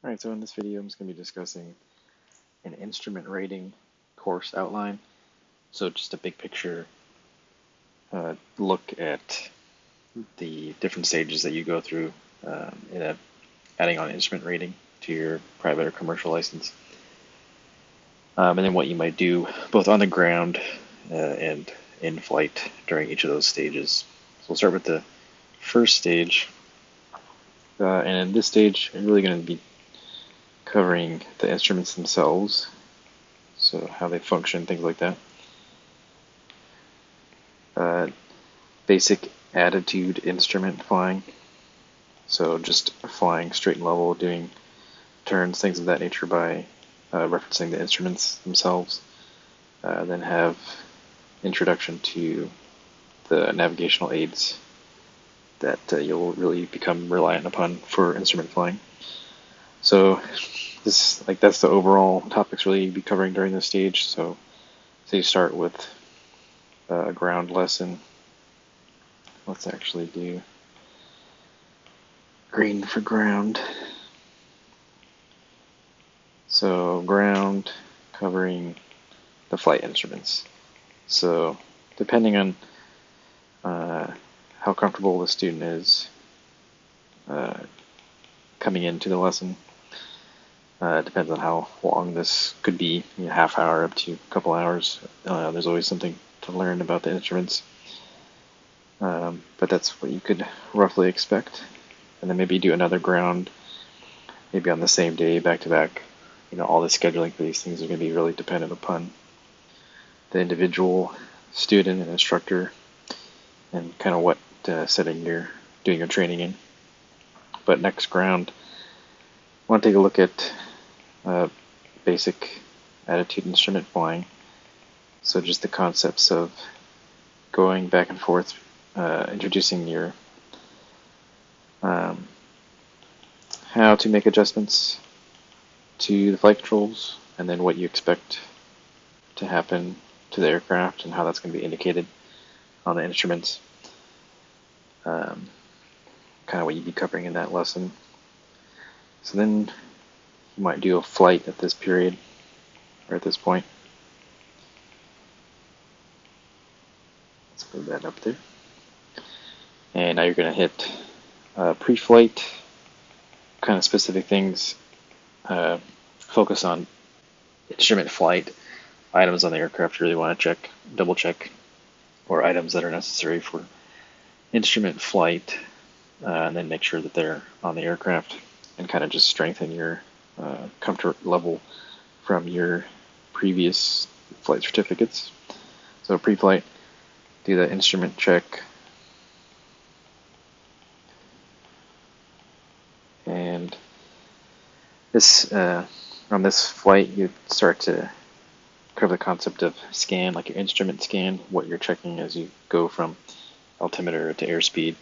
Alright, so in this video I'm just going to be discussing an instrument rating course outline. So just a big picture look at the different stages that you go through in adding on instrument rating to your private or commercial license. And then what you might do both on the ground and in flight during each of those stages. So we'll start with the first stage. And in this stage, I'm really going to be covering the instruments themselves, so how they function, things like that. Basic attitude instrument flying, so just flying straight and level, doing turns, things of that nature by referencing the instruments themselves. Then have introduction to the navigational aids that you'll really become reliant upon for instrument flying. So that's the overall topics really you'll be covering during this stage. So you start with a ground lesson. Let's actually do green for ground. So ground, covering the flight instruments. So depending on how comfortable the student is coming into the lesson, depends on how long this could be, half hour up to a couple hours. There's always something to learn about the instruments. But that's what you could roughly expect. And then maybe do another ground, maybe on the same day, back to back. All the scheduling for these things are going to be really dependent upon the individual student and instructor and kind of what setting you're doing your training in. But next ground, I want to take a look at basic attitude instrument flying. So just the concepts of going back and forth, introducing your how to make adjustments to the flight controls, and then what you expect to happen to the aircraft and how that's going to be indicated on the instruments. Kind of what you'd be covering in that lesson. So then you might do a flight at this period or at this point. Let's move that up there. And now you're going to hit pre-flight, kind of specific things. Focus on instrument flight, items on the aircraft you really want to check, double check, or items that are necessary for instrument flight, and then make sure that they're on the aircraft, and kind of just strengthen your comfort level from your previous flight certificates. So pre-flight, do the instrument check, and this on this flight you start to cover the concept of scan, like your instrument scan, what you're checking as you go from altimeter to airspeed,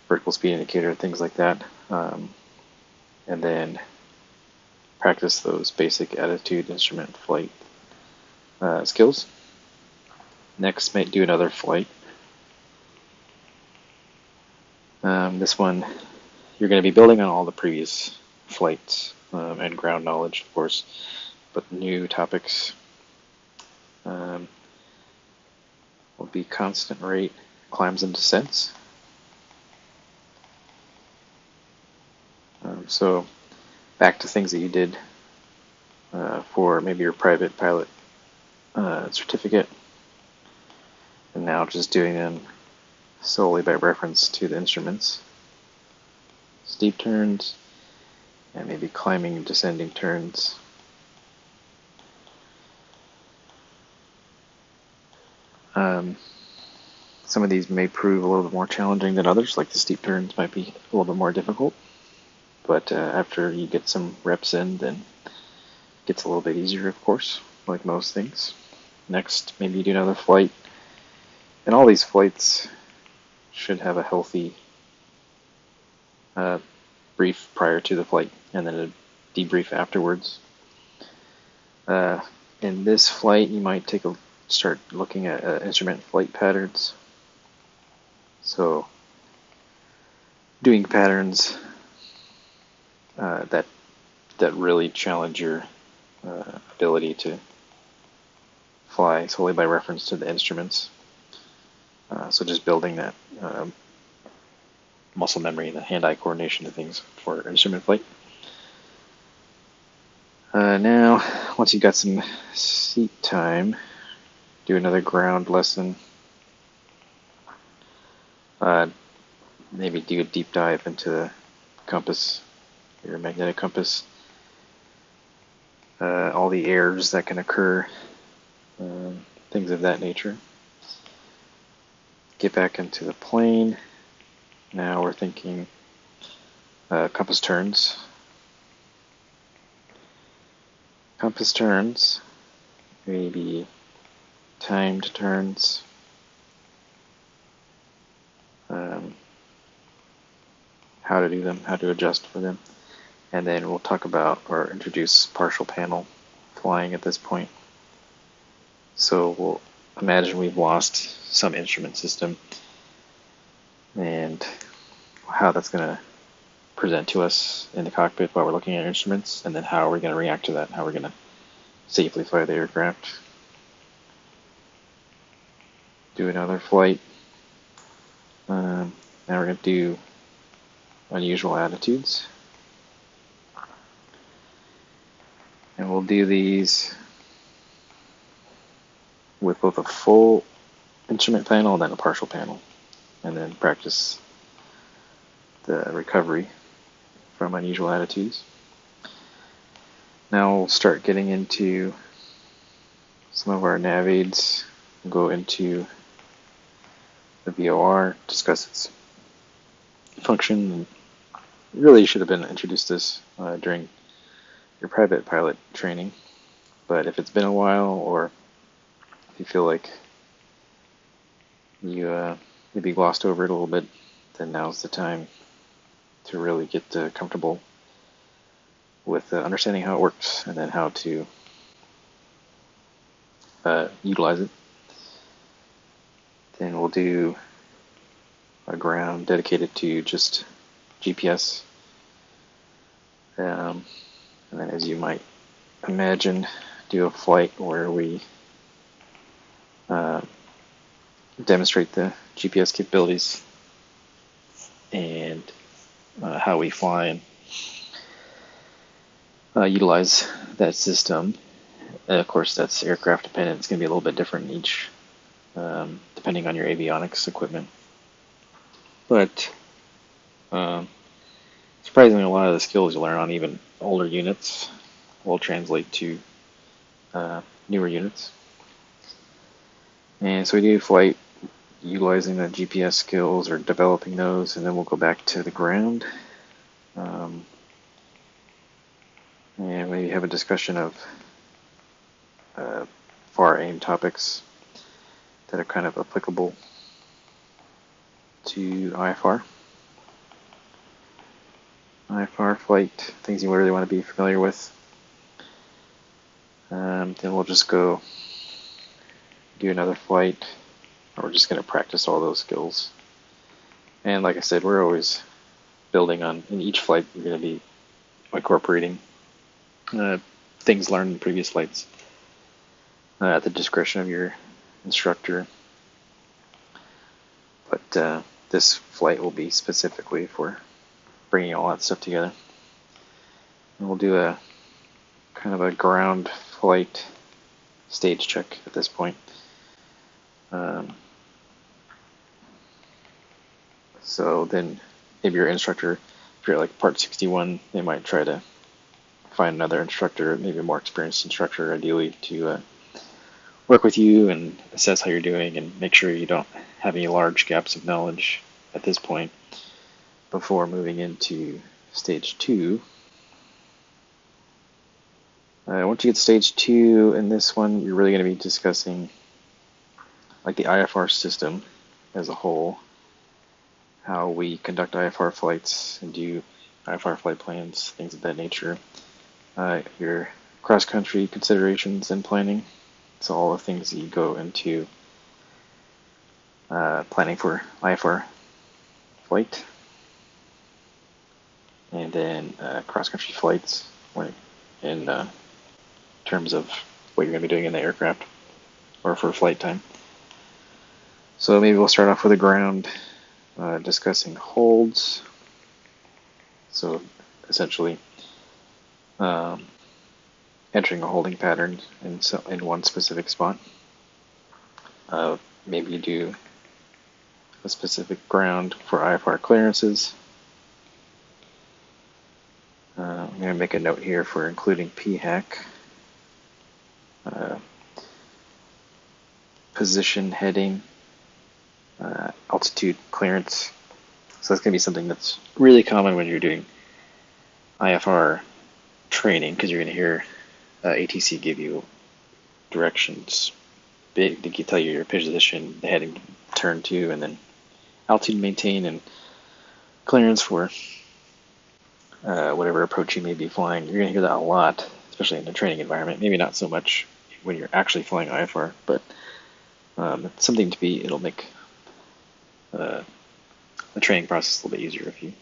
vertical speed indicator, things like that, and then practice those basic attitude instrument flight skills. Next, might do another flight. This one, you're going to be building on all the previous flights and ground knowledge, of course, but new topics will be constant rate climbs and descents. So back to things that you did for maybe your private pilot certificate, and now just doing them solely by reference to the instruments. Steep turns, and maybe climbing and descending turns. Some of these may prove a little bit more challenging than others, like the steep turns might be a little bit more difficult, but after you get some reps in, then it gets a little bit easier, of course, like most things. Next, maybe you do another flight, and all these flights should have a healthy brief prior to the flight, and then a debrief afterwards. In this flight, you might start looking at instrument flight patterns. So doing patterns that that really challenge your ability to fly solely by reference to the instruments. So just building that muscle memory, the hand-eye coordination and things for instrument flight. Now, once you've got some seat time, do another ground lesson. Maybe do a deep dive into the compass, your magnetic compass, all the errors that can occur, things of that nature. Get back into the plane. Now we're thinking compass turns. Compass turns, maybe timed turns. How to do them, how to adjust for them. And then we'll talk about or introduce partial panel flying at this point. So we'll imagine we've lost some instrument system and how that's going to present to us in the cockpit while we're looking at instruments, and then how we're going to react to that, how we're going to safely fly the aircraft. Do another flight. Now we're going to do unusual attitudes. And we'll do these with both a full instrument panel and then a partial panel. And then practice the recovery from unusual attitudes. Now we'll start getting into some of our nav aids. We'll go into the VOR, discuss its function. And really should have been introduced this during your private pilot training, but if it's been a while, or if you feel like you maybe glossed over it a little bit, then now's the time to really get comfortable with understanding how it works and then how to utilize it. Then we'll do a ground dedicated to just GPS. And then, as you might imagine, do a flight where we demonstrate the GPS capabilities and how we fly and utilize that system. And of course, that's aircraft dependent. It's going to be a little bit different in each, depending on your avionics equipment. But surprisingly, a lot of the skills you learn on even older units will translate to newer units. And so we do flight utilizing the GPS skills or developing those, and then we'll go back to the ground and maybe have a discussion of far aim topics that are kind of applicable to IFR. IFR flight, things you really want to be familiar with. Then we'll just go do another flight. We're just going to practice all those skills. And like I said, we're always building on, in each flight, we're going to be incorporating things learned in previous flights at the discretion of your instructor. But this flight will be specifically for bringing all that stuff together. And we'll do a kind of a ground flight stage check at this point. So then maybe your instructor, if you're like part 61, they might try to find another instructor, maybe a more experienced instructor ideally, to work with you and assess how you're doing and make sure you don't have any large gaps of knowledge at this point before moving into stage 2. Once you get stage 2 in this one, you're really going to be discussing like the IFR system as a whole, how we conduct IFR flights and do IFR flight plans, things of that nature. Your cross-country considerations and planning. So all the things that you go into planning for IFR flight. And then cross-country flights. in terms of what you're going to be doing in the aircraft or for flight time. So maybe we'll start off with the ground, discussing holds. So essentially, entering a holding pattern in one specific spot. Maybe you do a specific ground for IFR clearances. I'm going to make a note here for including PHAC. Position, heading, altitude clearance. So that's going to be something that's really common when you're doing IFR training, because you're going to hear ATC give you directions. They can tell you your position, the heading to turn to, and then altitude maintain and clearance for whatever approach you may be flying. You're going to hear that a lot, especially in the training environment. Maybe not so much when you're actually flying IFR, but it's something to be. It'll make the training process a little bit easier if you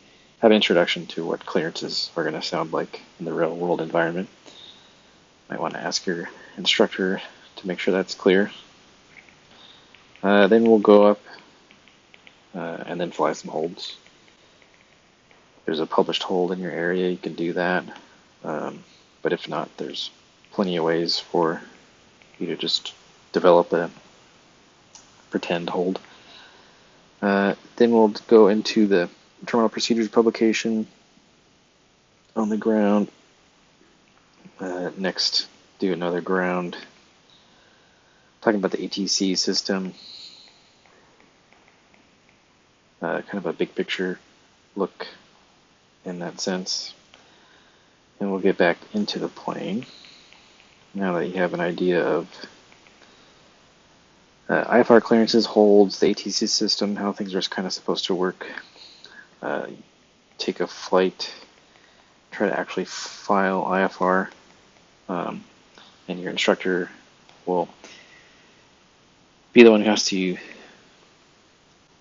have an introduction to what clearances are going to sound like in the real world environment. Might want to ask your instructor to make sure that's clear. Then we'll go up and then fly some holds. If there's a published hold in your area, you can do that. But if not, there's plenty of ways for you to just develop a pretend hold. Then we'll go into the terminal procedures publication on the ground. Next, do another ground. Talking about the ATC system. Kind of a big picture look in that sense. And we'll get back into the plane now that you have an idea of IFR clearances, holds, the ATC system, how things are kind of supposed to work. Take a flight, try to actually file IFR, and your instructor will be the one who has to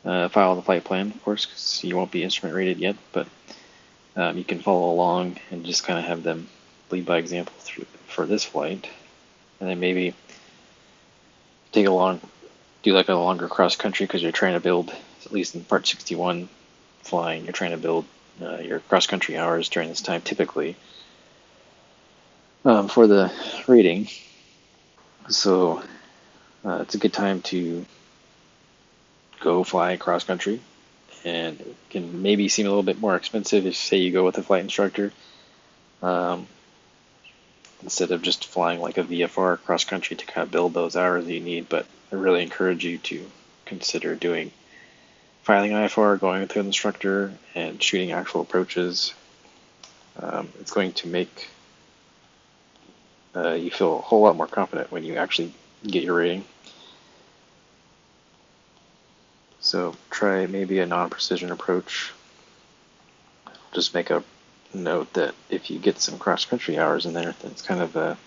file the flight plan, of course, because you won't be instrument rated yet, but you can follow along and just kind of have them lead by example for this flight, and then maybe do like a longer cross country, because you're trying to build, at least in Part 61 flying, you're trying to build your cross country hours during this time typically for the rating. So it's a good time to go fly cross country, and it can maybe seem a little bit more expensive if, say, you go with a flight instructor instead of just flying like a VFR cross country to kind of build those hours that you need. But I really encourage you to consider filing IFR, going with an instructor, and shooting actual approaches. It's going to make you feel a whole lot more confident when you actually get your rating. So try maybe a non-precision approach. Just make a note that if you get some cross-country hours in there, it's kind of a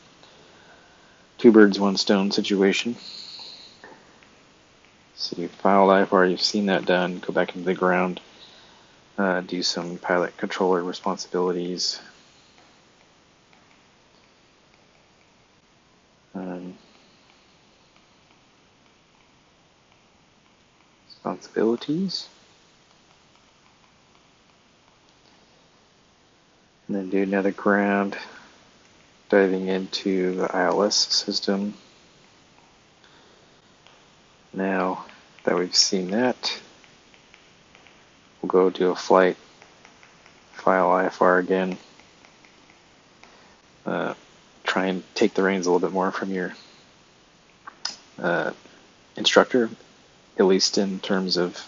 two birds, one stone situation. So you filed IFR, you've seen that done, go back into the ground, do some pilot controller responsibilities. And then do another ground, diving into the ILS system. Now that we've seen that, we'll go do a flight, file IFR again, try and take the reins a little bit more from your instructor, at least in terms of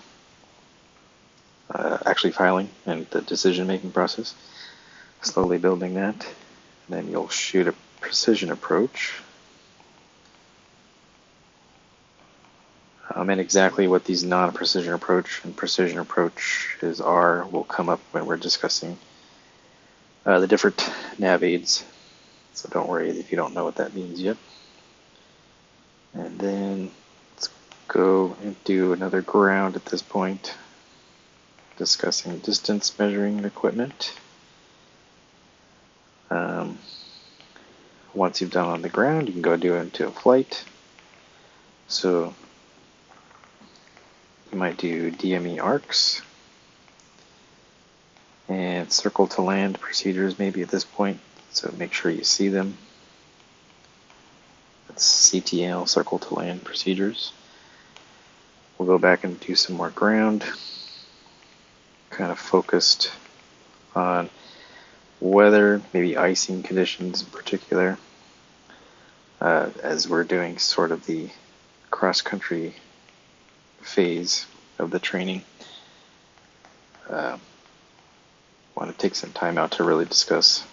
actually filing and the decision-making process. Slowly building that. And then you'll shoot a precision approach. And exactly what these non-precision approach and precision approaches are will come up when we're discussing the different nav aids. So don't worry if you don't know what that means yet. And then let's go and do another ground at this point, discussing distance measuring equipment. Once you've done on the ground, you can go do it into a flight. So you might do DME arcs and circle to land procedures maybe at this point, so make sure you see them. That's CTL, circle to land procedures. We'll go back and do some more ground, kind of focused on weather, maybe icing conditions in particular, as we're doing sort of the cross-country phase of the training. Want to take some time out to really discuss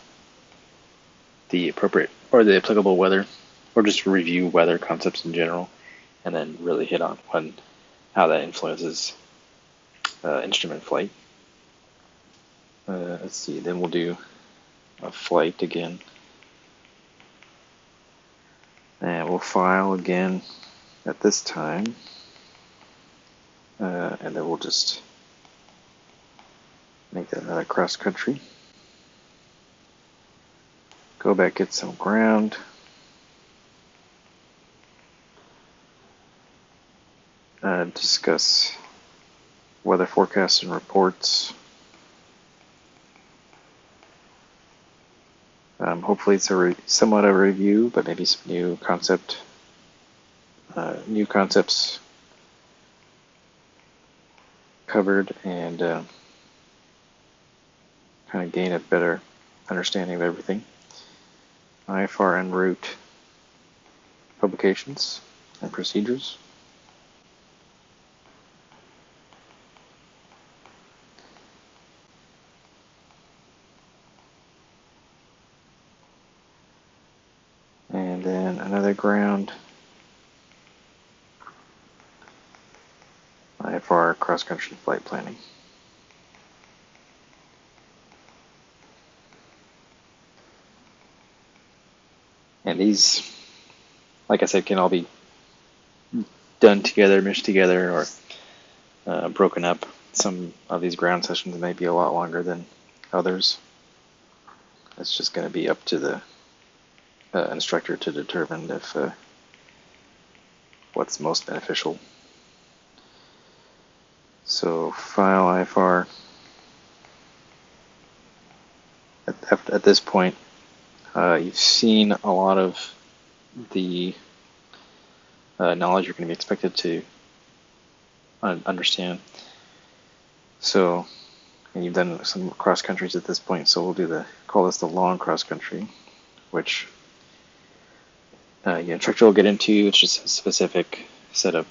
the appropriate or the applicable weather, or just review weather concepts in general, and then really hit on how that influences instrument flight. Let's see, then we'll do a flight again. And we'll file again at this time. And then we'll just make that another cross country. Go back, get some ground. Discuss weather forecasts and reports. Hopefully it's somewhat of a review, but maybe some new concepts covered, and kind of gain a better understanding of everything. IFR en route publications and procedures. And then another ground. IFR cross-country flight planning. And these, like I said, can all be done together, meshed together, or broken up. Some of these ground sessions may be a lot longer than others. It's just going to be up to the instructor to determine if what's most beneficial. So file IFR. At this point, you've seen a lot of the knowledge you're going to be expected to understand. So, and you've done some cross countries at this point, so we'll call this the long cross country, which your instructor will get into. It's just a specific set of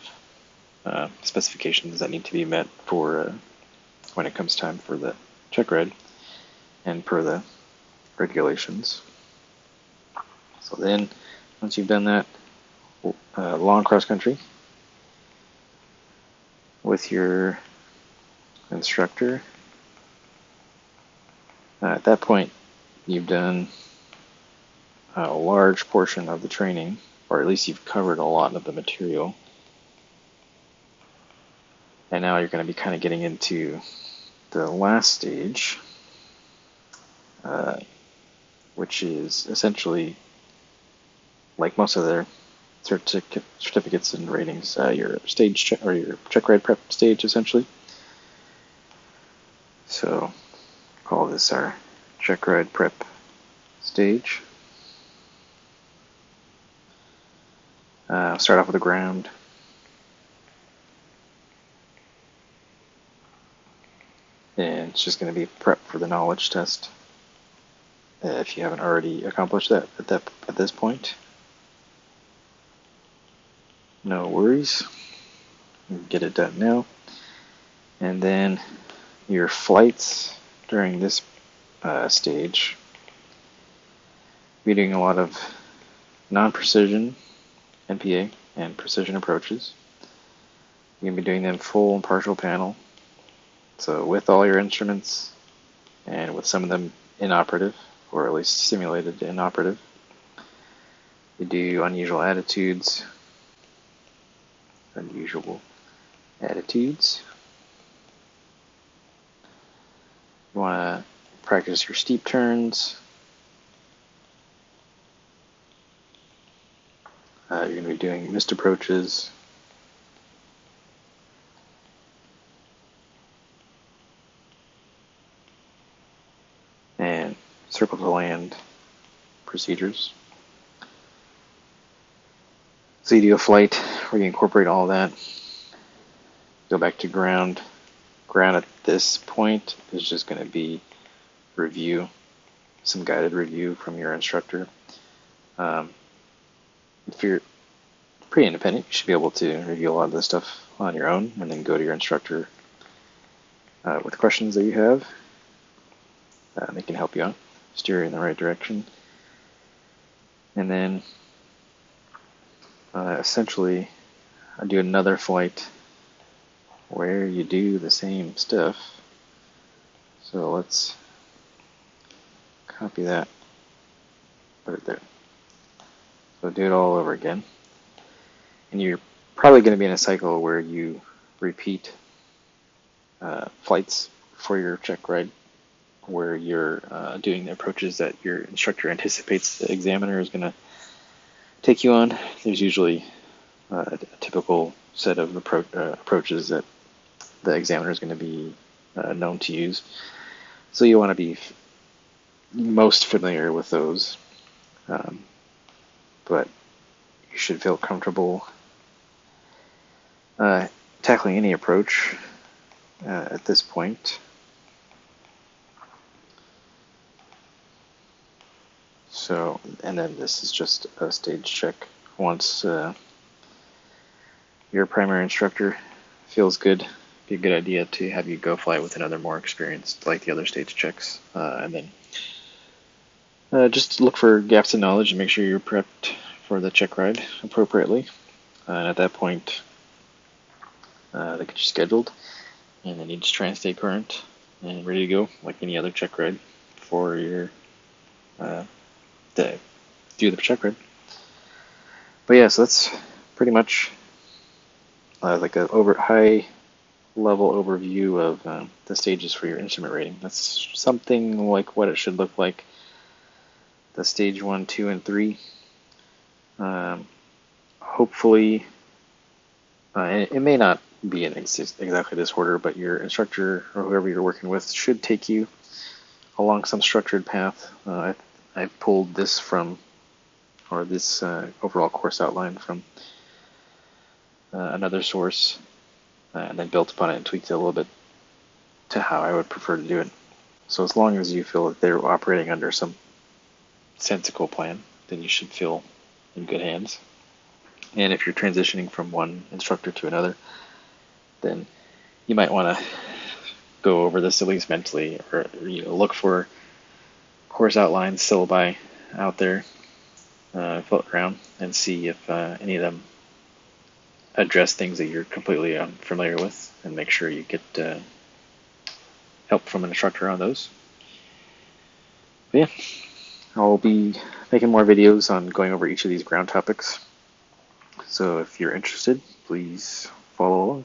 specifications that need to be met for when it comes time for the check ride and per the regulations. So then, once you've done that, long cross country with your instructor, at that point you've done a large portion of the training, or at least you've covered a lot of the material. And now you're going to be kind of getting into the last stage, which is essentially, like most of their certificates and ratings, your stage check, or your check ride prep stage, essentially. So call this our check ride prep stage. Start off with the ground. And it's just going to be prep for the knowledge test. If you haven't already accomplished that at this point, no worries. Get it done now. And then your flights during this stage, we're doing a lot of non-precision NPA and precision approaches. You're going to be doing them full and partial panel. So with all your instruments, and with some of them inoperative, or at least simulated inoperative. You do unusual attitudes. You want to practice your steep turns. You're going to be doing missed approaches, and circle to land procedures. So you do a flight where you incorporate all that, go back to ground. Ground at this point is just going to be review, some guided review from your instructor. If you're pretty independent, you should be able to review a lot of this stuff on your own and then go to your instructor with questions that you have. They can help you out, steer you in the right direction. And then essentially I do another flight where you do the same stuff. So let's copy that, put it there. So do it all over again. And you're probably going to be in a cycle where you repeat flights for your check ride, where you're doing the approaches that your instructor anticipates the examiner is going to take you on. There's usually a typical set of approaches that the examiner is going to be known to use. So you want to be most familiar with those, but you should feel comfortable tackling any approach at this point. So, and then this is just a stage check. Once your primary instructor feels good, it'd be a good idea to have you go fly with another more experienced, like the other stage checks, and then just look for gaps in knowledge and make sure you're prepped for the check ride appropriately. And at that point, they get you scheduled, and then you just try and stay current and ready to go, like any other check ride for your to do the check ride. But yeah, so that's pretty much like a high level overview of the stages for your instrument rating. That's something like what it should look like. The stage 1, 2, and 3. Hopefully, it may not be in exactly this order, but your instructor or whoever you're working with should take you along some structured path. I pulled this from, or this overall course outline from another source, and then built upon it and tweaked it a little bit to how I would prefer to do it. So as long as you feel that they're operating under some sensical plan, then you should feel in good hands. And if you're transitioning from one instructor to another, then you might want to go over this at least mentally, or look for course outlines, syllabi out there, float around and see if any of them address things that you're completely unfamiliar with, and make sure you get help from an instructor on those. But yeah, I'll be making more videos on going over each of these ground topics. So if you're interested, please follow along.